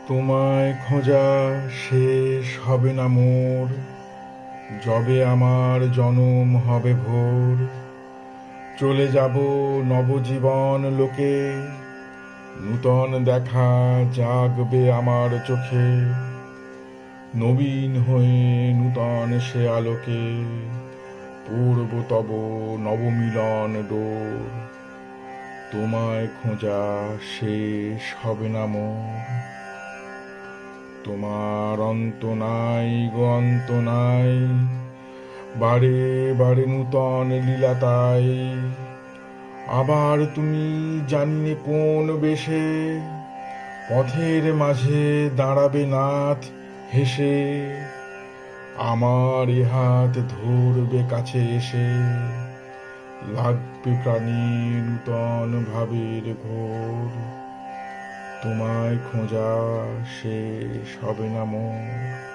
তোমায় খোঁজা শেষ হবে না মোর, যবে আমার জনম হবে ভোর। চলে যাব নবজীবন লোকে, নূতন দেখা জাগবে আমার চোখে। নবীন হয়ে নূতন সে আলোকে পূর্ব তব নবমিলন ডোর। তোমায় খোঁজা শেষ হবে না মোর। তোমার অন্ত নাই গো অন্ত নাই, বারে বারে নূতন লীলা তাই। আবার তুমি জানিনে কোন বেশে, পথের মাঝে দাঁড়াবে নাথ হেসে। আমার এ হাত ধরবে কাছে এসে, লাগবে প্রাণী নূতন ভাবের ঘোর। তোমায় খোঁজা শেষ হবে না মোর।